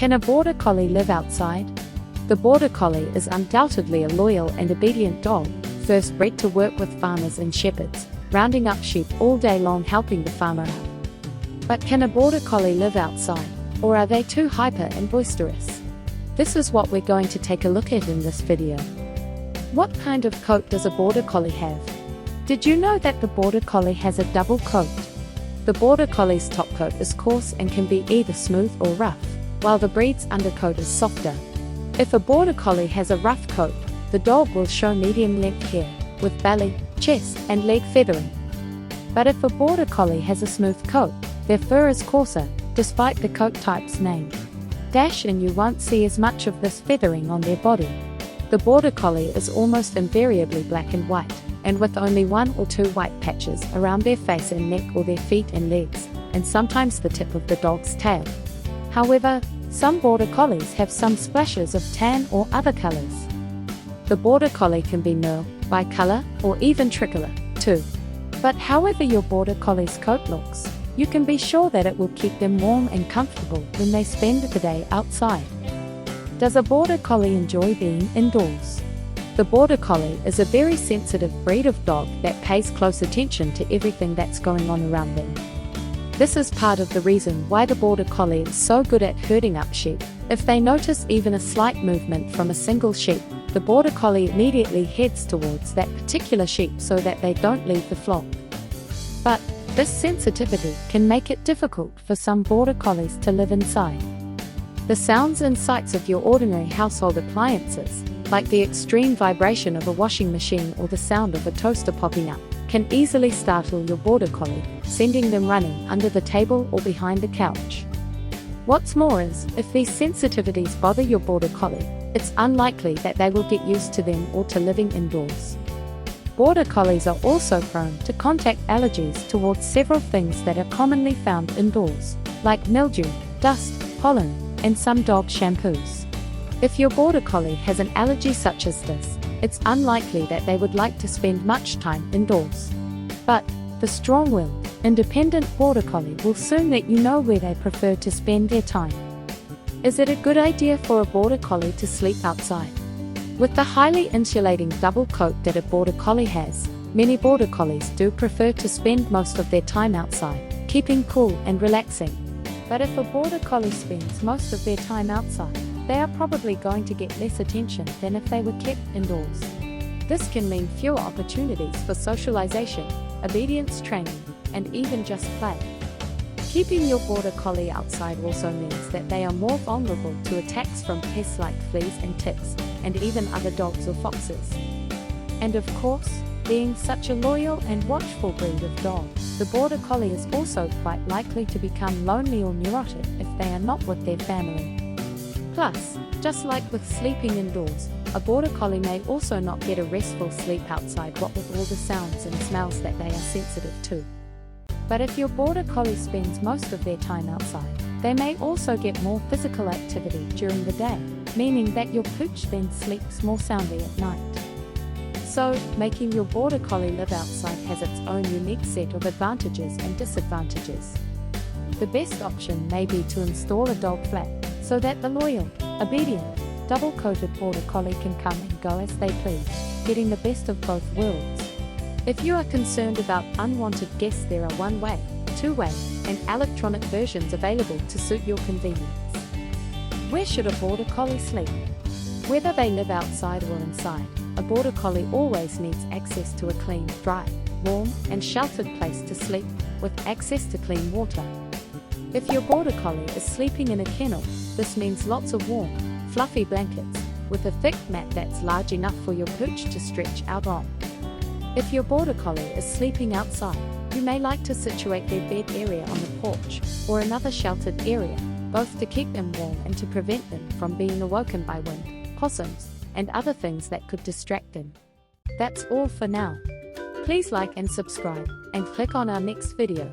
Can a Border Collie live outside? The Border Collie is undoubtedly a loyal and obedient dog, first bred to work with farmers and shepherds, rounding up sheep all day long helping the farmer out. But can a Border Collie live outside, or are they too hyper and boisterous? This is what we're going to take a look at in this video. What kind of coat does a Border Collie have? Did you know that the Border Collie has a double coat? The Border Collie's top coat is coarse and can be either smooth or rough, while the breed's undercoat is softer. If a Border Collie has a rough coat, the dog will show medium-length hair, with belly, chest, and leg feathering. But if a Border Collie has a smooth coat, their fur is coarser, despite the coat type's name. And you won't see as much of this feathering on their body. The Border Collie is almost invariably black and white, and with only one or two white patches around their face and neck or their feet and legs, and sometimes the tip of the dog's tail. However, some Border Collies have some splashes of tan or other colors. The Border Collie can be merle, bicolor, or even tricolor, too. But however your Border Collie's coat looks, you can be sure that it will keep them warm and comfortable when they spend the day outside. Does a Border Collie enjoy being indoors? The Border Collie is a very sensitive breed of dog that pays close attention to everything that's going on around them. This is part of the reason why the Border Collie is so good at herding up sheep. If they notice even a slight movement from a single sheep, the Border Collie immediately heads towards that particular sheep so that they don't leave the flock. But this sensitivity can make it difficult for some Border Collies to live inside. The sounds and sights of your ordinary household appliances, like the extreme vibration of a washing machine or the sound of a toaster popping up, can easily startle your Border Collie, sending them running under the table or behind the couch. What's more is, if these sensitivities bother your Border Collie, it's unlikely that they will get used to them or to living indoors. Border Collies are also prone to contact allergies towards several things that are commonly found indoors, like mildew, dust, pollen, and some dog shampoos. If your Border Collie has an allergy such as this, it's unlikely that they would like to spend much time indoors. But the strong-willed, independent Border Collie will soon let you know where they prefer to spend their time. Is it a good idea for a Border Collie to sleep outside? With the highly insulating double coat that a Border Collie has, many Border Collies do prefer to spend most of their time outside, keeping cool and relaxing. But if a Border Collie spends most of their time outside, they are probably going to get less attention than if they were kept indoors. This can mean fewer opportunities for socialization, obedience training, and even just play. Keeping your Border Collie outside also means that they are more vulnerable to attacks from pests like fleas and ticks, and even other dogs or foxes. And of course, being such a loyal and watchful breed of dog, the Border Collie is also quite likely to become lonely or neurotic if they are not with their family. Plus, just like with sleeping indoors, a Border Collie may also not get a restful sleep outside, what with all the sounds and smells that they are sensitive to. But if your Border Collie spends most of their time outside, they may also get more physical activity during the day, meaning that your pooch then sleeps more soundly at night. So, making your Border Collie live outside has its own unique set of advantages and disadvantages. The best option may be to install a dog flat, so that the loyal, obedient, double-coated Border Collie can come and go as they please, getting the best of both worlds. If you are concerned about unwanted guests, there are one-way, two-way, and electronic versions available to suit your convenience. Where should a Border Collie sleep? Whether they live outside or inside, a Border Collie always needs access to a clean, dry, warm, and sheltered place to sleep, with access to clean water. If your Border Collie is sleeping in a kennel, this means lots of warm, fluffy blankets, with a thick mat that's large enough for your pooch to stretch out on. If your Border Collie is sleeping outside, you may like to situate their bed area on the porch, or another sheltered area, both to keep them warm and to prevent them from being awoken by wind, possums, and other things that could distract them. That's all for now. Please like and subscribe, and click on our next video.